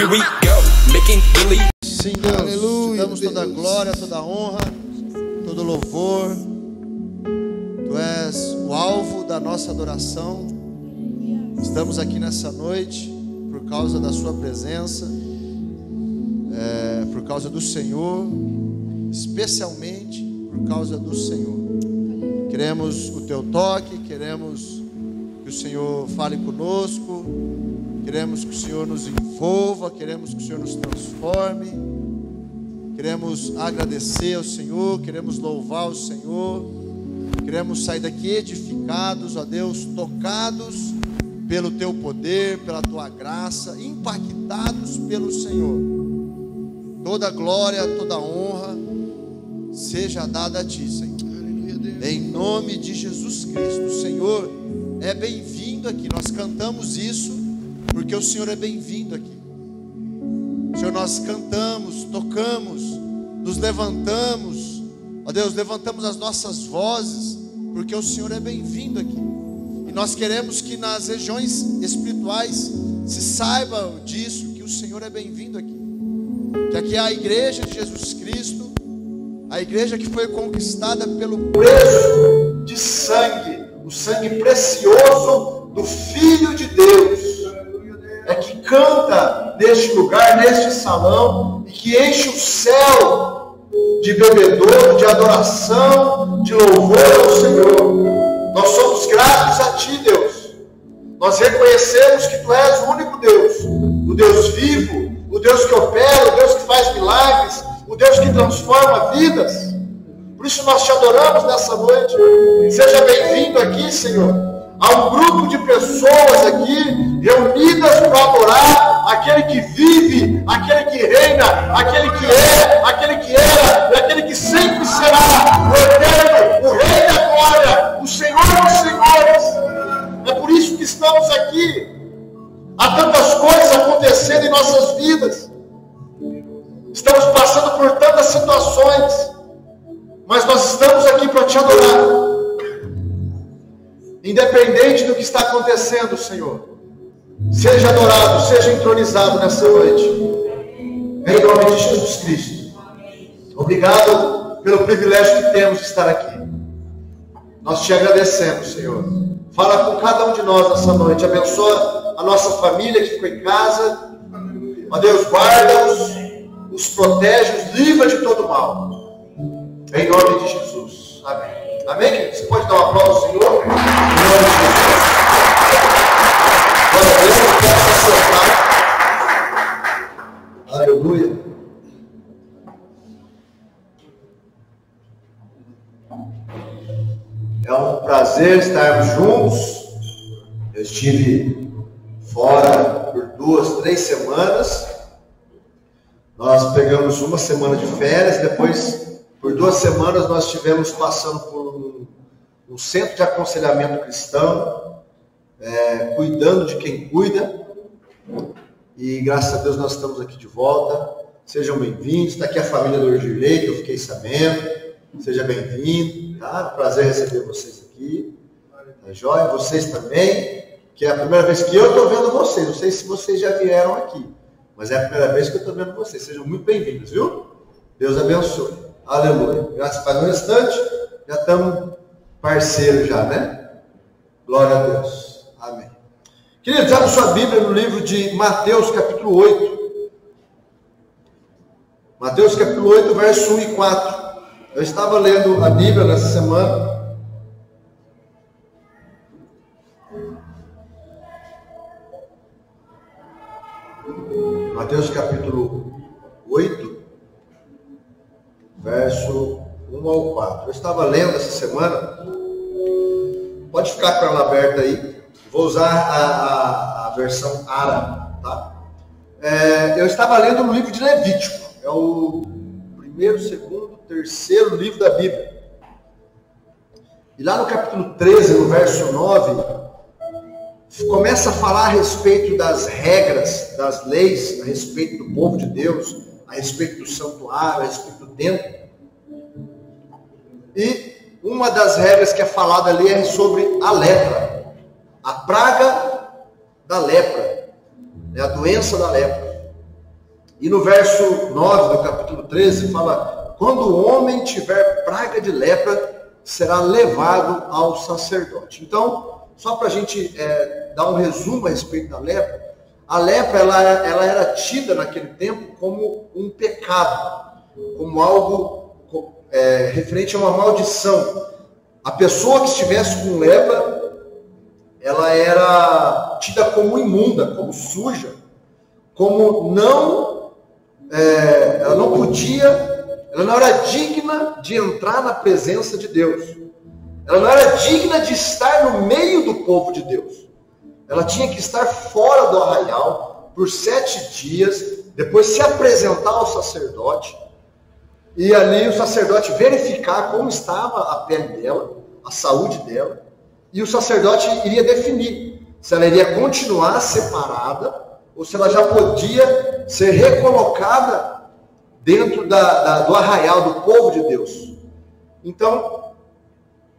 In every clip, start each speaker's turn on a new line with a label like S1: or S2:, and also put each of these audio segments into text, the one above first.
S1: Here we go, making Billy.
S2: Sim, Deus, aleluia, damos toda a glória, toda a honra, todo o louvor. Tu és o alvo da nossa adoração. Estamos aqui nessa noite por causa da sua presença, por causa do Senhor, especialmente por causa do Senhor. Queremos o teu toque, queremos que o Senhor fale conosco, queremos que o Senhor nos envolva, queremos que o Senhor nos transforme, queremos agradecer ao Senhor, queremos louvar o Senhor, queremos sair daqui edificados, ó Deus, tocados pelo teu poder, pela tua graça, impactados pelo Senhor. Toda glória, toda honra seja dada a ti, Senhor. Em nome de Jesus Cristo. O Senhor é bem-vindo aqui. Nós cantamos isso porque o Senhor é bem-vindo aqui. Senhor, nós cantamos, tocamos, nos levantamos, ó Deus, levantamos as nossas vozes porque o Senhor é bem-vindo aqui. E nós queremos que nas regiões espirituais se saiba disso, que o Senhor é bem-vindo aqui. Que aqui é a igreja de Jesus Cristo, a igreja que foi conquistada pelo preço de sangue, o sangue precioso do Filho de Deus, é que canta neste lugar, neste salão, e que enche o céu de bebedouro, de adoração, de louvor ao Senhor. Nós somos gratos a ti, Deus. Nós reconhecemos que tu és o único Deus, o Deus vivo, o Deus que opera, o Deus que faz milagres, o Deus que transforma vidas. Por isso nós te adoramos nessa noite. Seja bem-vindo aqui, Senhor. Há um grupo de pessoas aqui reunidas para adorar aquele que vive, aquele que reina, aquele que é, aquele que era e aquele que sempre será, o eterno, o Rei da glória, o Senhor dos senhores. É por isso que estamos aqui. Há tantas coisas acontecendo em nossas vidas. Estamos passando por tantas situações, mas nós estamos aqui para te adorar. Independente do que está acontecendo, Senhor, seja adorado, seja entronizado nessa noite. Em nome de Jesus Cristo. Obrigado pelo privilégio que temos de estar aqui. Nós te agradecemos, Senhor. Fala com cada um de nós nessa noite. Abençoa a nossa família que ficou em casa. Ó Deus, guarda-os, os protege, os livra de todo mal. Em nome de Jesus. Amém. Amém, querido? Você pode dar uma aplauso ao Senhor? Em nome de Jesus. Glória a Deus, eu quero acertar. Aleluia. É um prazer estarmos juntos. Eu estive fora por 2, 3 semanas. Nós pegamos uma semana de férias, depois, por 2 semanas, nós estivemos passando por um centro de aconselhamento cristão, cuidando de quem cuida, e graças a Deus nós estamos aqui de volta. Sejam bem-vindos. Está aqui a família do Orgirley, que eu fiquei sabendo. Seja bem-vindo, tá? Prazer receber vocês aqui. Tá joia? Vocês também, que é a primeira vez que eu estou vendo vocês. Não sei se vocês já vieram aqui, mas é a primeira vez que eu estou vendo vocês. Sejam muito bem-vindos, viu? Deus abençoe. Aleluia. Graças a Deus. No instante, já estamos parceiros já, né? Glória a Deus. Amém. Queridos, abra sua Bíblia no livro de Mateus, capítulo 8. Mateus, capítulo 8, verso 1 e 4. Eu estava lendo a Bíblia nessa semana. Mateus, capítulo 8, verso 1 ao 4. Eu estava lendo essa semana. Pode ficar com ela aberta aí. Vou usar a versão árabe, tá? Eu estava lendo no livro de Levítico. É o primeiro, segundo, terceiro livro da Bíblia. E lá no capítulo 13, no verso 9, começa a falar a respeito das regras, das leis, a respeito do povo de Deus, a respeito do santuário, a respeito do templo. E uma das regras que é falada ali é sobre a lepra, a praga da lepra, a doença da lepra. E no verso 9 do capítulo 13 fala: quando o homem tiver praga de lepra, será levado ao sacerdote. Então, só para a gente dar um resumo a respeito da lepra, a lepra ela era tida naquele tempo como um pecado, como algo referente a uma maldição. A pessoa que estivesse com lepra, ela era tida como imunda, como suja, como ela não podia, ela não era digna de entrar na presença de Deus. Ela não era digna de estar no meio do povo de Deus. Ela tinha que estar fora do arraial por 7 dias, depois se apresentar ao sacerdote, e ali o sacerdote verificar como estava a pele dela, a saúde dela, e o sacerdote iria definir se ela iria continuar separada ou se ela já podia ser recolocada dentro do arraial do povo de Deus. Então,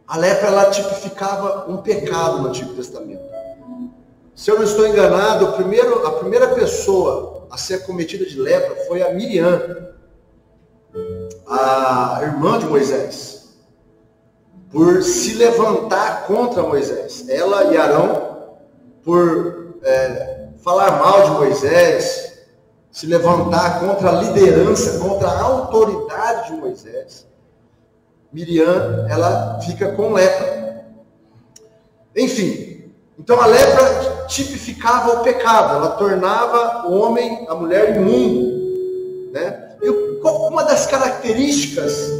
S2: a lepra ela tipificava um pecado no Antigo Testamento. Se eu não estou enganado, a primeira pessoa a ser acometida de lepra foi a Miriam, a irmã de Moisés, por se levantar contra Moisés. Ela e Arão, por falar mal de Moisés, se levantar contra a liderança, contra a autoridade de Moisés, Miriam, ela fica com lepra. Enfim, então a lepra tipificava o pecado, ela tornava o homem, a mulher imundo, né? E uma das características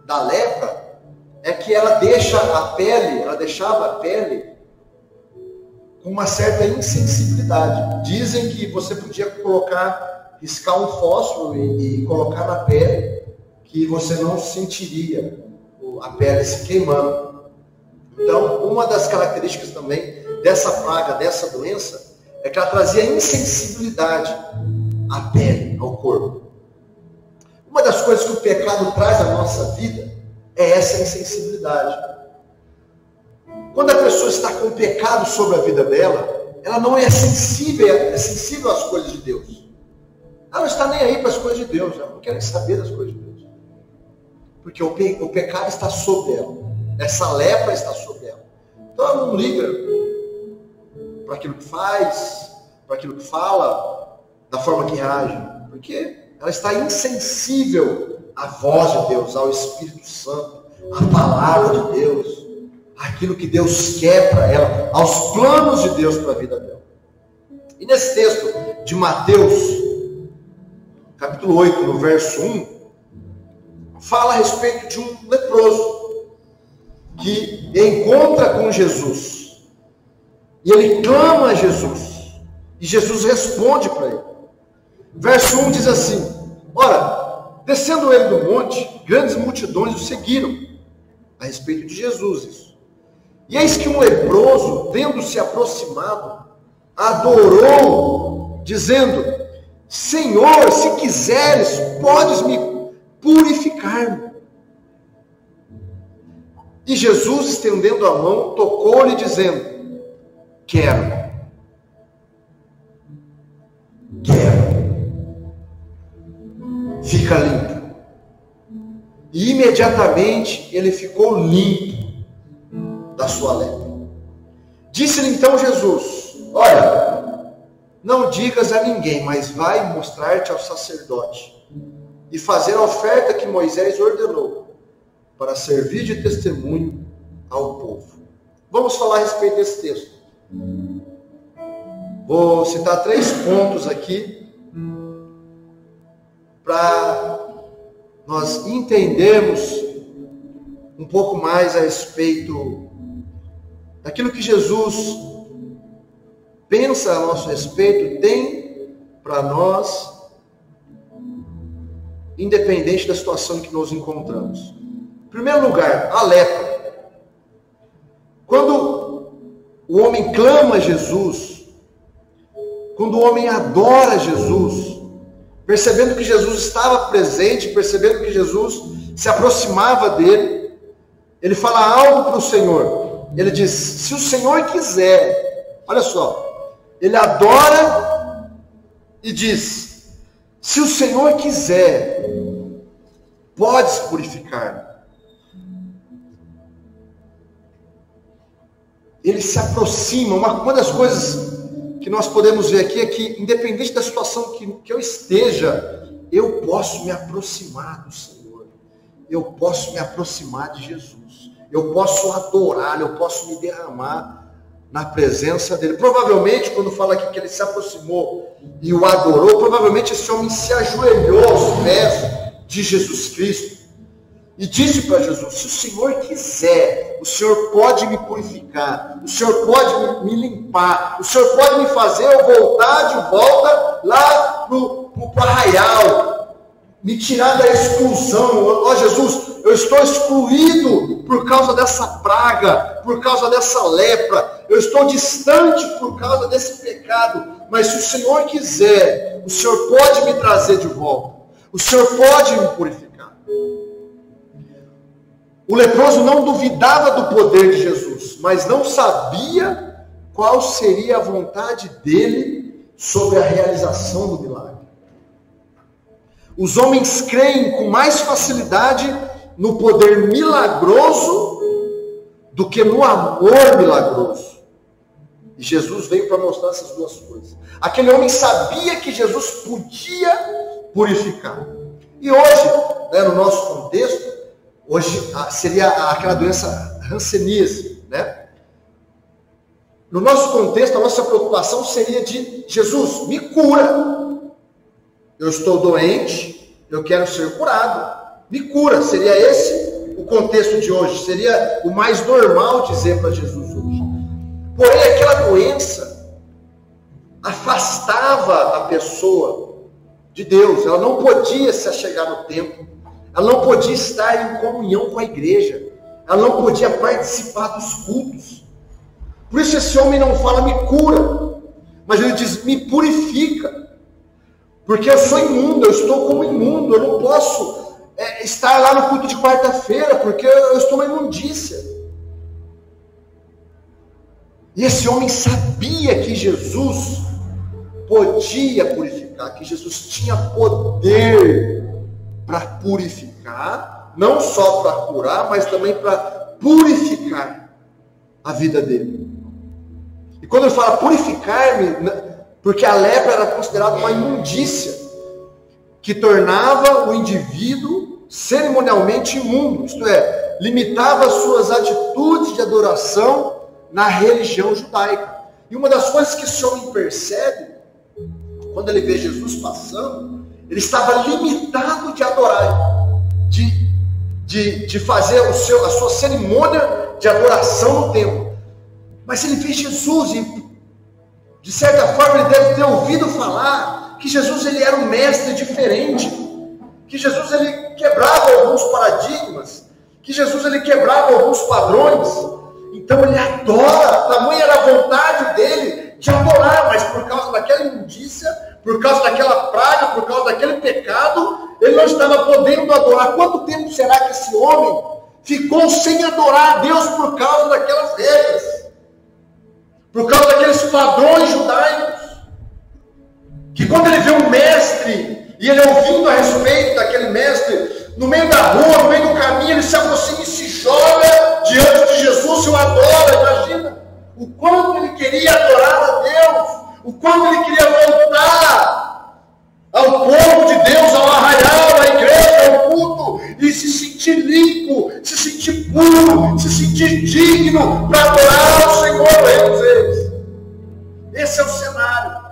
S2: da lepra é que ela deixava a pele com uma certa insensibilidade. Dizem que você podia riscar um fósforo e colocar na pele, que você não sentiria a pele se queimando. Então, uma das características também dessa praga, dessa doença, é que ela trazia insensibilidade à pele, ao corpo. Uma das coisas que o pecado traz à nossa vida é essa insensibilidade. Quando a pessoa está com o pecado sobre a vida dela, ela não é sensível às coisas de Deus. Ela não está nem aí para as coisas de Deus, ela não quer nem saber das coisas de Deus. Porque o pecado está sobre ela. Essa lepra está sobre ela. Então ela não liga para aquilo que faz, para aquilo que fala, da forma que reage. Porque ela está insensível à voz de Deus, ao Espírito Santo, à palavra de Deus, àquilo que Deus quer para ela, aos planos de Deus para a vida dela. E nesse texto de Mateus, capítulo 8, no verso 1, fala a respeito de um leproso que encontra com Jesus. E ele clama a Jesus. E Jesus responde para ele. Verso 1 diz assim: ora, descendo ele do monte, grandes multidões o seguiram. A respeito de Jesus, isso. E eis que um leproso, tendo se aproximado, adorou, dizendo: Senhor, se quiseres, podes me purificar-me. E Jesus, estendendo a mão, tocou-lhe, dizendo: quero. Fica limpo. E imediatamente ele ficou limpo da sua lepra. Disse-lhe então Jesus: olha, não digas a ninguém, mas vai mostrar-te ao sacerdote e fazer a oferta que Moisés ordenou, para servir de testemunho ao povo. Vamos falar a respeito desse texto. Vou citar 3 pontos aqui para nós entendermos um pouco mais a respeito daquilo que Jesus pensa a nosso respeito, tem para nós, independente da situação em que nos encontramos. Em primeiro lugar, a lepra. Quando o homem clama a Jesus, quando o homem adora Jesus, percebendo que Jesus estava presente, percebendo que Jesus se aproximava dele, ele fala algo para o Senhor. Ele diz: se o Senhor quiser, olha só, ele adora e diz:
S3: Se o Senhor quiser, pode se purificar. Ele se aproxima. Uma das coisas que nós podemos ver aqui é que, independente da situação que eu esteja, eu posso me aproximar do Senhor. Eu posso me aproximar de Jesus. Eu posso adorar, eu posso me derramar na presença dele. Provavelmente, quando fala aqui que ele se aproximou e o adorou, provavelmente esse homem se ajoelhou aos pés de Jesus Cristo e disse para Jesus: se o Senhor quiser, o Senhor pode me purificar, o Senhor pode me limpar, o Senhor pode me fazer eu voltar de volta lá para o arraial, me tirar da exclusão. Ó Jesus, eu estou excluído por causa dessa praga, por causa dessa lepra, eu estou distante por causa desse pecado, mas se o Senhor quiser, o Senhor pode me trazer de volta, o Senhor pode me purificar. O leproso não duvidava do poder de Jesus, mas não sabia qual seria a vontade dele sobre a realização do milagre. Os homens creem com mais facilidade no poder milagroso do que no amor milagroso. E Jesus veio para mostrar essas duas coisas. Aquele homem sabia que Jesus podia purificar. E hoje, né, no nosso contexto, hoje seria aquela doença hanseníase, né? No nosso contexto, a nossa preocupação seria de: Jesus, me cura. Eu estou doente, eu quero ser curado. Me cura. Seria esse o contexto de hoje. Seria o mais normal dizer para Jesus hoje. Porém, aquela doença afastava a pessoa de Deus. Ela não podia se achegar no templo. Ela não podia estar em comunhão com a igreja. Ela não podia participar dos cultos. Por isso esse homem não fala me cura, mas ele diz me purifica. Porque eu sou imundo, eu estou como imundo, eu não posso estar lá no culto de quarta-feira, porque eu estou na imundícia. E esse homem sabia que Jesus podia purificar, que Jesus tinha poder para purificar, não só para curar, mas também para purificar a vida dele. E quando ele fala purificar-me, porque a lepra era considerada uma imundícia, que tornava o indivíduo cerimonialmente imundo, isto é, limitava as suas atitudes de adoração na religião judaica. E uma das coisas que esse homem percebe, quando ele vê Jesus passando, ele estava limitado de adorar, de fazer a sua cerimônia de adoração no templo. Mas ele vê Jesus e, de certa forma, ele deve ter ouvido falar que Jesus ele era um mestre diferente, que Jesus ele quebrava alguns paradigmas, que Jesus ele quebrava alguns padrões. Então ele adora, tamanha era a vontade dele de adorar, mas por causa daquela imundícia, por causa daquela praga, por causa daquele pecado, ele não estava podendo adorar. Quanto tempo será que esse homem ficou sem adorar a Deus por causa daquelas regras? Por causa daqueles padrões judaicos, que quando ele vê um mestre, e ele ouvindo a respeito daquele mestre, no meio da rua, no meio do caminho, ele se aproxima e se joga diante de Jesus, e o adora. Imagina o quanto ele queria adorar a Deus, o quanto ele queria voltar ao povo de Deus, ao arraial, à igreja, ao culto, e se sentir limpo, se sentir puro, se sentir digno para adorar ao Senhor, Rei dos Reis. Esse é o cenário.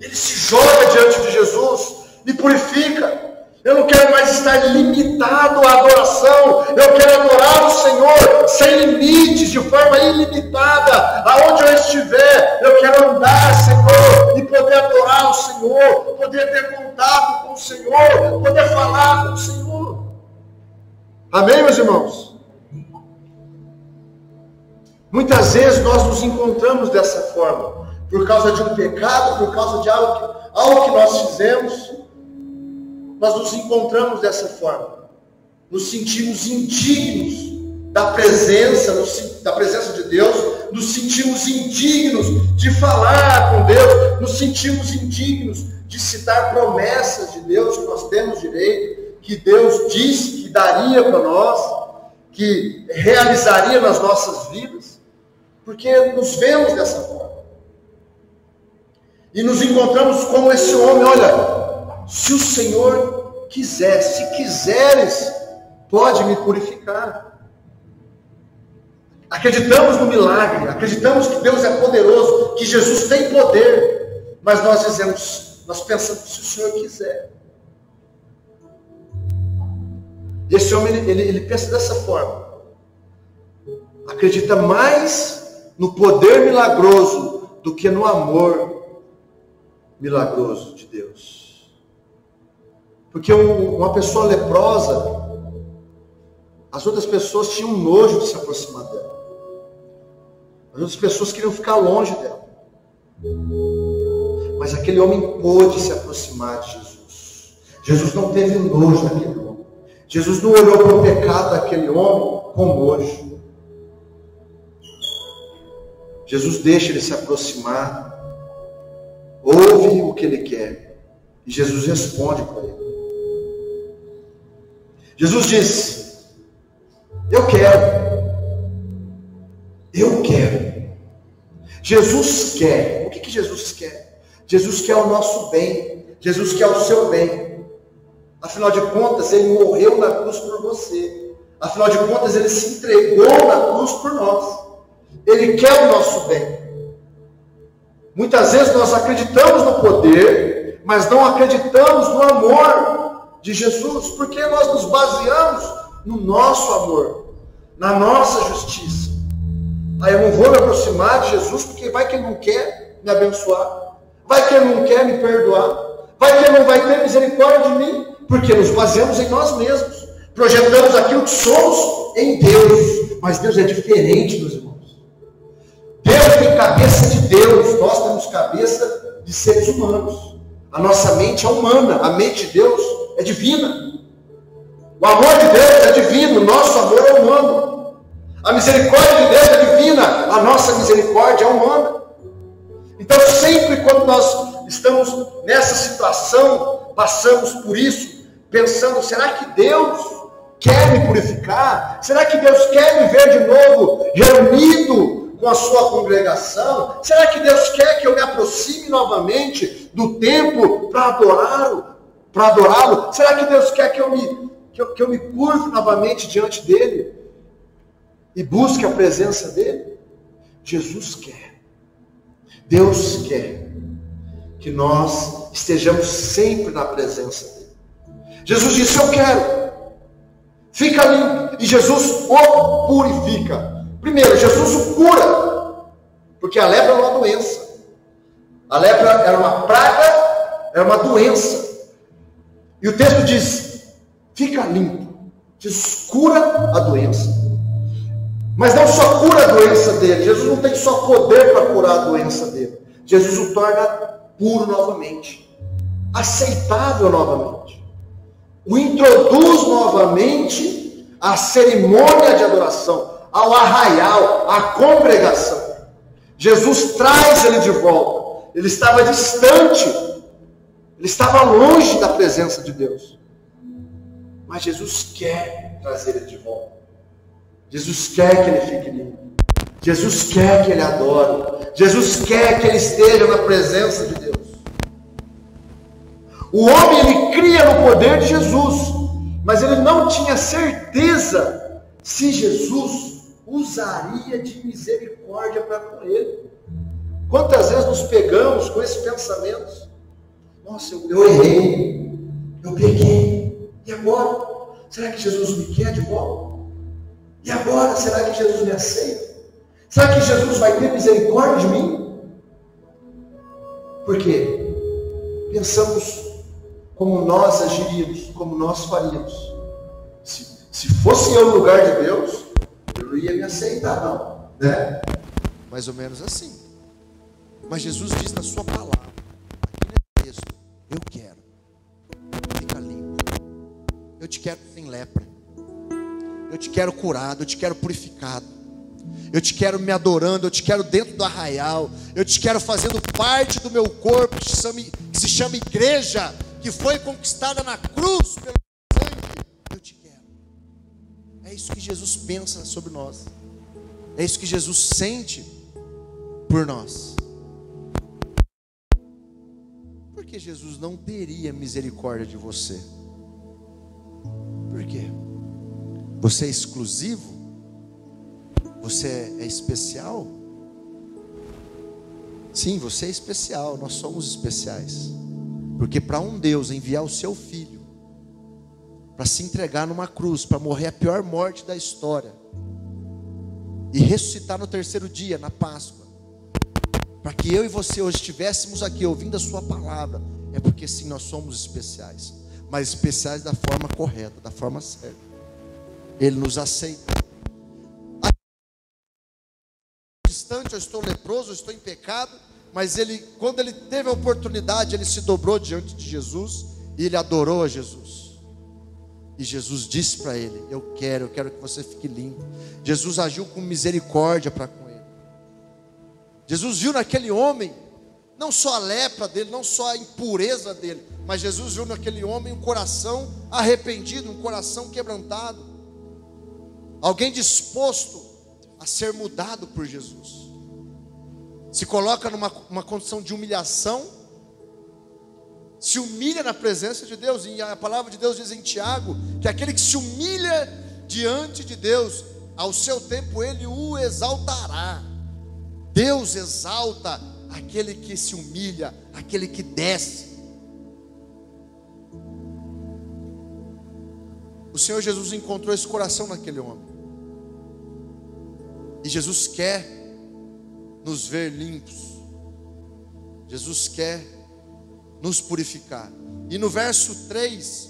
S3: Ele se joga diante de Jesus e purifica. Eu não quero mais estar limitado à adoração. Eu quero adorar o Senhor sem limites, de forma ilimitada. Aonde eu estiver, eu quero andar, Senhor, e poder adorar o Senhor, poder ter contato com o Senhor, poder falar com o Senhor. Amém, meus irmãos? Muitas vezes nós nos encontramos dessa forma, por causa de um pecado, por causa de algo que nós fizemos. Nós nos encontramos dessa forma, nos sentimos indignos da presença de Deus, nos sentimos indignos de falar com Deus, nos sentimos indignos de citar promessas de Deus que nós temos direito, que Deus disse que daria para nós, que realizaria nas nossas vidas, porque nos vemos dessa forma. E nos encontramos como esse homem: olha, se o Senhor quiser, se quiseres, pode me purificar. Acreditamos no milagre, acreditamos que Deus é poderoso, que Jesus tem poder, mas nós pensamos, se o Senhor quiser. E esse homem, ele pensa dessa forma. Acredita mais no poder milagroso do que no amor milagroso de Deus. Porque uma pessoa leprosa, as outras pessoas tinham nojo de se aproximar dela. As outras pessoas queriam ficar longe dela. Mas aquele homem pôde se aproximar de Jesus. Jesus não teve nojo daquele homem. Jesus não olhou para o pecado daquele homem com nojo. Jesus deixa ele se aproximar, ouve o que ele quer, e Jesus responde para ele. Jesus diz: eu quero. Eu quero. Jesus quer. O que Jesus quer? Jesus quer o nosso bem. Jesus quer o seu bem. Afinal de contas, ele morreu na cruz por você. Afinal de contas, ele se entregou na cruz por nós. Ele quer o nosso bem. Muitas vezes nós acreditamos no poder, mas não acreditamos no amor de Jesus, porque nós nos baseamos no nosso amor, na nossa justiça. Aí eu não vou me aproximar de Jesus, porque vai que ele não quer me abençoar, vai que ele não quer me perdoar, vai que ele não vai ter misericórdia de mim, porque nos baseamos em nós mesmos, projetamos aquilo que somos em Deus. Mas Deus é diferente, meus irmãos. Deus tem cabeça de Deus, nós temos cabeça de seres humanos. A nossa mente é humana, a mente de Deus é divina. O amor de Deus é divino, o nosso amor é humano. A misericórdia de Deus é divina, a nossa misericórdia é humana. Então, sempre quando nós estamos nessa situação, passamos por isso, pensando: será que Deus quer me purificar? Será que Deus quer me ver de novo reunido com a sua congregação? Será que Deus quer que eu me aproxime novamente do templo para adorá-lo? Será que Deus quer que eu me curve novamente diante dele e busque a presença dele? Jesus quer. Deus quer que nós estejamos sempre na presença dele. Jesus disse: eu quero. Fica limpo. E Jesus o purifica. Primeiro, Jesus o cura, porque a lepra era uma doença. A lepra era uma praga, era uma doença. E o texto diz: fica limpo. Jesus cura a doença. Mas não só cura a doença dele. Jesus não tem só poder para curar a doença dele. Jesus o torna puro novamente, aceitável novamente, o introduz novamente à cerimônia de adoração, ao arraial, à congregação. Jesus traz ele de volta. Ele estava distante, ele estava longe da presença de Deus, mas Jesus quer trazer ele de volta. Jesus quer que ele fique limpo. Jesus quer que ele adore. Jesus quer que ele esteja na presença de Deus. O homem, ele cria no poder de Jesus, mas ele não tinha certeza se Jesus usaria de misericórdia para com ele. Quantas vezes nos pegamos com esses pensamentos? Nossa, eu errei, eu peguei, e agora? Será que Jesus me quer de volta? E agora, será que Jesus me aceita? Será que Jesus vai ter misericórdia de mim? Por quê? Pensamos como nós agiríamos, como nós faríamos. Se fosse eu no lugar de Deus, eu não ia me aceitar, não, né?
S2: Mais ou menos assim. Mas Jesus diz na sua palavra, aqui nesse texto: eu quero. Fica limpo. Eu te quero sem lepra. Eu te quero curado, eu te quero purificado. Eu te quero me adorando, eu te quero dentro do arraial, eu te quero fazendo parte do meu corpo, que se chama igreja, que foi conquistada na cruz pelo sangue. Eu te quero. É isso que Jesus pensa sobre nós. É isso que Jesus sente por nós. Por que Jesus não teria misericórdia de você? Por quê? Você é exclusivo? Você é especial? Sim, você é especial, nós somos especiais. Porque para um Deus enviar o seu Filho para se entregar numa cruz, para morrer a pior morte da história e ressuscitar no terceiro dia, na Páscoa, para que eu e você hoje estivéssemos aqui ouvindo a sua palavra, é porque sim, nós somos especiais, mas especiais da forma correta, da forma certa. Ele nos aceita. Distante, eu estou leproso, eu estou em pecado, mas quando ele teve a oportunidade, ele se dobrou diante de Jesus e ele adorou a Jesus. E Jesus disse para ele: eu quero que você fique limpo. Jesus agiu com misericórdia para com ele. Jesus viu naquele homem não só a lepra dele, não só a impureza dele, mas Jesus viu naquele homem um coração arrependido, um coração quebrantado, alguém disposto a ser mudado por Jesus. Se coloca numa condição de humilhação, se humilha na presença de Deus. E a palavra de Deus diz em Tiago que aquele que se humilha diante de Deus, ao seu tempo ele o exaltará. Deus exalta aquele que se humilha, aquele que desce. O Senhor Jesus encontrou esse coração naquele homem. E Jesus quer nos ver limpos. Jesus quer nos purificar. E no verso 3,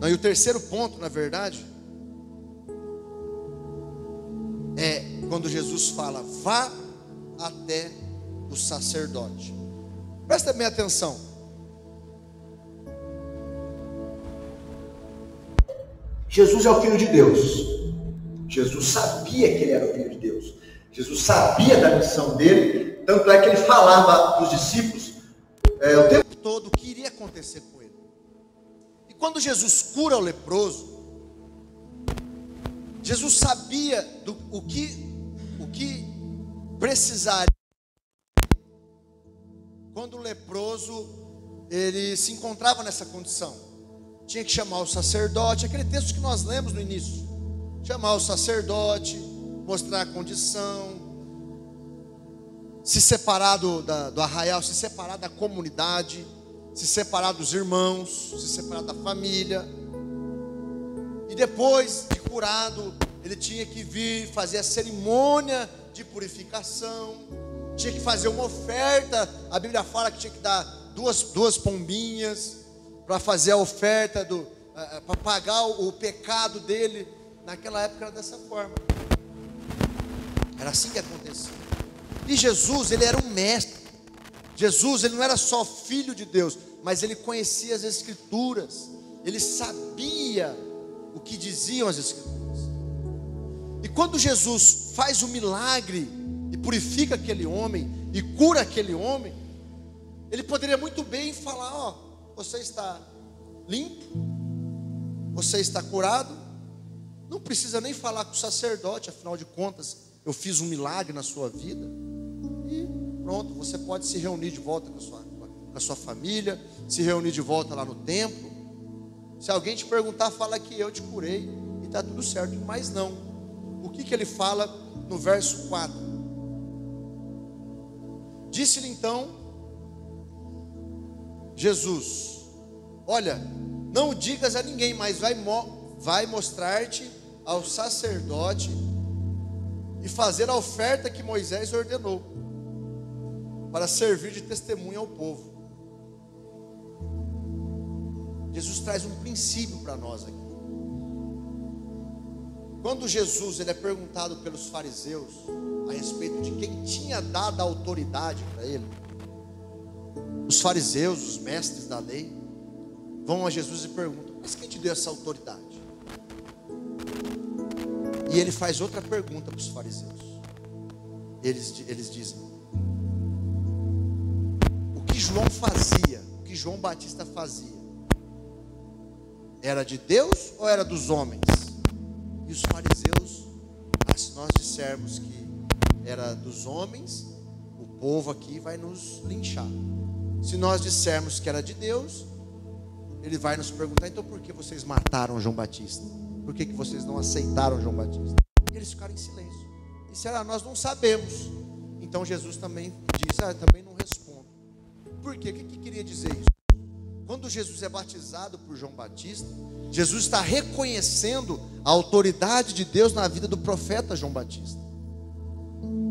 S2: e o terceiro ponto, na verdade, é quando Jesus fala: vá até o sacerdote. Presta bem atenção.
S3: Jesus é o Filho de Deus. Jesus sabia que ele era o Filho de Deus. Jesus sabia da missão dele. Tanto é que ele falava para os discípulos o tempo
S2: todo o que iria acontecer com ele. E quando Jesus cura o leproso, Jesus sabia o que precisaria. Quando o leproso ele se encontrava nessa condição, tinha que chamar o sacerdote, aquele texto que nós lemos no início. Chamar o sacerdote, mostrar a condição, se separar do arraial, se separar da comunidade, se separar dos irmãos, se separar da família. E depois de curado, ele tinha que vir fazer a cerimônia de purificação, tinha que fazer uma oferta. A Bíblia fala que tinha que dar duas pombinhas para fazer a oferta, para pagar o pecado dele. Naquela época era dessa forma. Era assim que acontecia. E Jesus, ele era um mestre. Jesus, ele não era só filho de Deus, mas ele conhecia as Escrituras. Ele sabia o que diziam as Escrituras. E quando Jesus faz o milagre e purifica aquele homem e cura aquele homem, ele poderia muito bem falar: ó, você está limpo, você está curado. Não precisa nem falar com o sacerdote, afinal de contas, eu fiz um milagre na sua vida. E pronto, você pode se reunir de volta com a sua família, se reunir de volta lá no templo. Se alguém te perguntar, fala que eu te curei e está tudo certo. Mas não. O que ele fala no verso 4? Disse-lhe então Jesus: olha, não digas a ninguém, mas vai mostrar-te ao sacerdote e fazer a oferta que Moisés ordenou, para servir de testemunha ao povo. Jesus traz um princípio para nós aqui. Quando Jesus ele é perguntado pelos fariseus a respeito de quem tinha dado a autoridade para ele, os fariseus, os mestres da lei, vão a Jesus e perguntam: mas quem te deu essa autoridade? E ele faz outra pergunta para os fariseus. Eles dizem: o que João fazia, o que João Batista fazia, era de Deus ou era dos homens? E os fariseus: se nós dissermos que era dos homens, o povo aqui vai nos linchar. Se nós dissermos que era de Deus, ele vai nos perguntar: então por que vocês mataram João Batista? Por que vocês não aceitaram João Batista? E eles ficaram em silêncio. E disseram: nós não sabemos. Então Jesus também diz: também não respondo. Por quê? O que queria dizer isso? Quando Jesus é batizado por João Batista, Jesus está reconhecendo a autoridade de Deus na vida do profeta João Batista.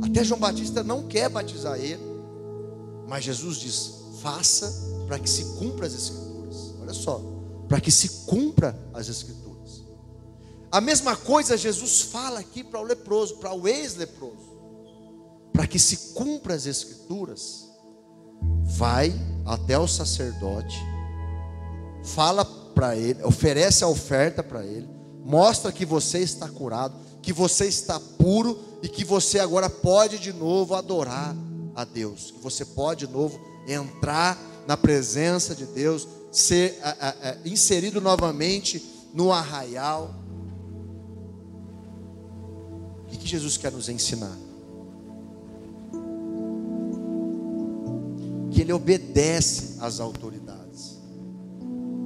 S2: Até João Batista não quer batizar ele, mas Jesus diz: faça para que se cumpra as Escrituras. Olha só, para que se cumpra as Escrituras. A mesma coisa Jesus fala aqui para o leproso, para o ex-leproso. Para que se cumpra as Escrituras, vai até o sacerdote, fala para ele, oferece a oferta para ele, mostra que você está curado, que você está puro e que você agora pode de novo adorar a Deus, que você pode de novo entrar na presença de Deus, ser inserido novamente no arraial. O que Jesus quer nos ensinar? Que ele obedece às autoridades.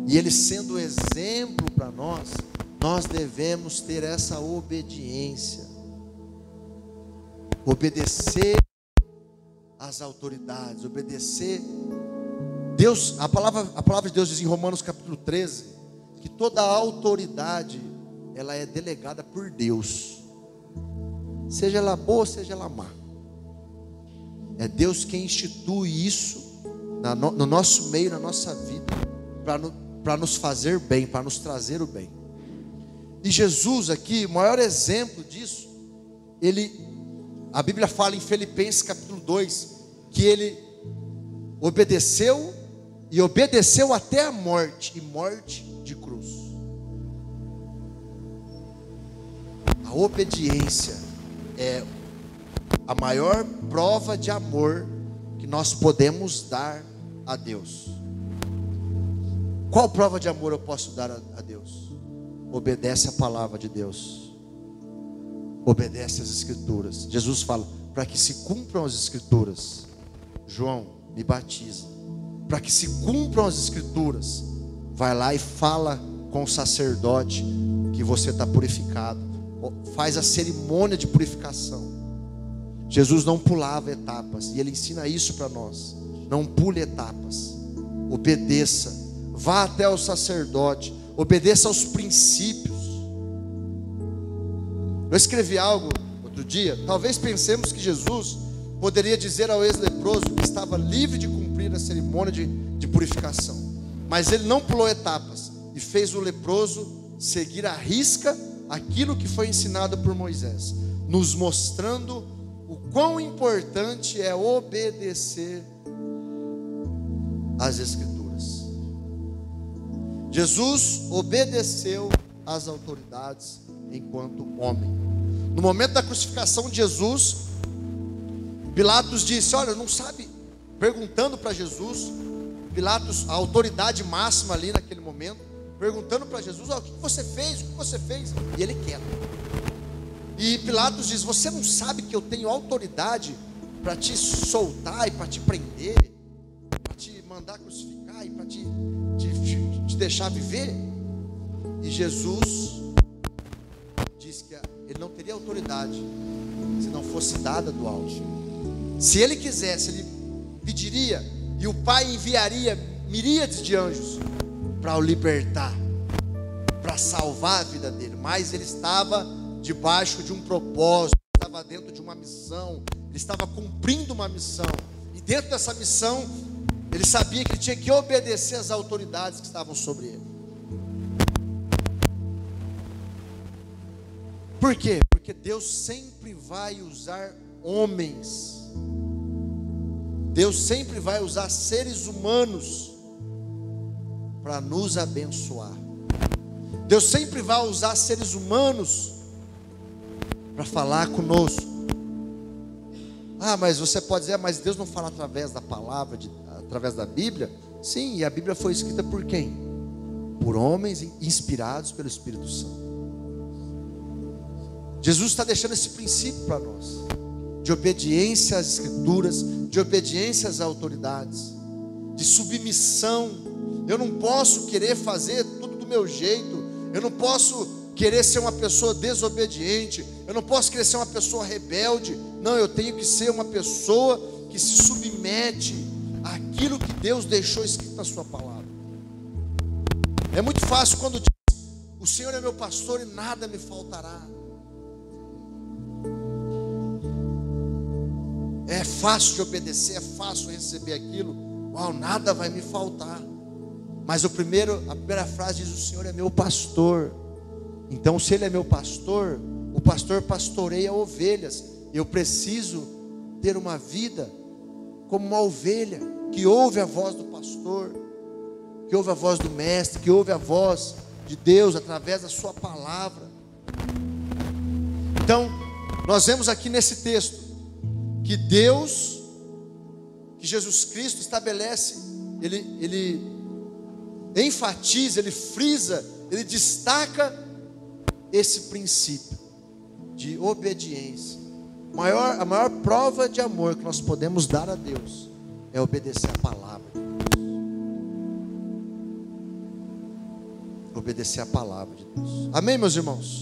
S2: E ele sendo exemplo para nós, nós devemos ter essa obediência. Obedecer às autoridades, obedecer. Deus, a palavra de Deus diz em Romanos capítulo 13, que toda a autoridade, ela é delegada por Deus. Seja ela boa, seja ela má. É Deus quem institui isso no nosso meio, na nossa vida, para nos fazer bem, para nos trazer o bem. E Jesus aqui, o maior exemplo disso, a Bíblia fala em Filipenses capítulo 2, que ele obedeceu, e obedeceu até a morte, e morte de cruz. A obediência é a maior prova de amor que nós podemos dar a Deus. Qual prova de amor eu posso dar a Deus? Obedece a palavra de Deus, obedece às Escrituras. Jesus fala: para que se cumpram as Escrituras, João, me batiza. Para que se cumpram as Escrituras, vai lá e fala com o sacerdote que você está purificado, faz a cerimônia de purificação. Jesus não pulava etapas, e ele ensina isso para nós: não pule etapas, obedeça, vá até o sacerdote, obedeça aos princípios. Eu escrevi algo outro dia. Talvez pensemos que Jesus poderia dizer ao ex-leproso que estava livre de cumprir a cerimônia de purificação, mas ele não pulou etapas e fez o leproso seguir à risca aquilo que foi ensinado por Moisés, nos mostrando o quão importante é obedecer às Escrituras. Jesus obedeceu às autoridades enquanto homem. No momento da crucificação de Jesus, Pilatos disse: olha, não sabe, perguntando para Jesus, Pilatos, a autoridade máxima ali naquele momento, perguntando para Jesus: o que você fez? O que você fez? E ele quieto. E Pilatos diz: você não sabe que eu tenho autoridade para te soltar e para te prender, para te mandar crucificar e para te deixar viver? E Jesus diz que ele não teria autoridade se não fosse dada do alto. Se ele quisesse, ele pediria, e o Pai enviaria miríades de anjos para o libertar, para salvar a vida dele. Mas ele estava debaixo de um propósito, estava dentro de uma missão, ele estava cumprindo uma missão, e dentro dessa missão ele sabia que ele tinha que obedecer às autoridades que estavam sobre ele. Por quê? Porque Deus sempre vai usar homens, Deus sempre vai usar seres humanos para nos abençoar. Deus sempre vai usar seres humanos para falar conosco. Ah, mas você pode dizer, mas Deus não fala através da palavra, através da Bíblia? Sim, e a Bíblia foi escrita por quem? Por homens inspirados pelo Espírito Santo. Jesus está deixando esse princípio para nós, de obediência às Escrituras, de obediência às autoridades, de submissão. Eu não posso querer fazer tudo do meu jeito, eu não posso querer ser uma pessoa desobediente, eu não posso querer ser uma pessoa rebelde. Não, eu tenho que ser uma pessoa que se submete àquilo que Deus deixou escrito na sua palavra. É muito fácil quando diz, o Senhor é meu pastor e nada me faltará. É fácil de obedecer, é fácil receber aquilo. Uau, nada vai me faltar. Mas a primeira frase diz, o Senhor é meu pastor. Então, se Ele é meu pastor, o pastor pastoreia ovelhas. Eu preciso ter uma vida como uma ovelha, que ouve a voz do pastor, que ouve a voz do mestre, que ouve a voz de Deus através da sua palavra. Então, nós vemos aqui nesse texto que Deus, que Jesus Cristo estabelece, Ele enfatiza, Ele frisa, Ele destaca esse princípio de obediência. A maior prova de amor que nós podemos dar a Deus é obedecer a palavra de Deus. Obedecer a palavra de Deus. Amém, meus irmãos?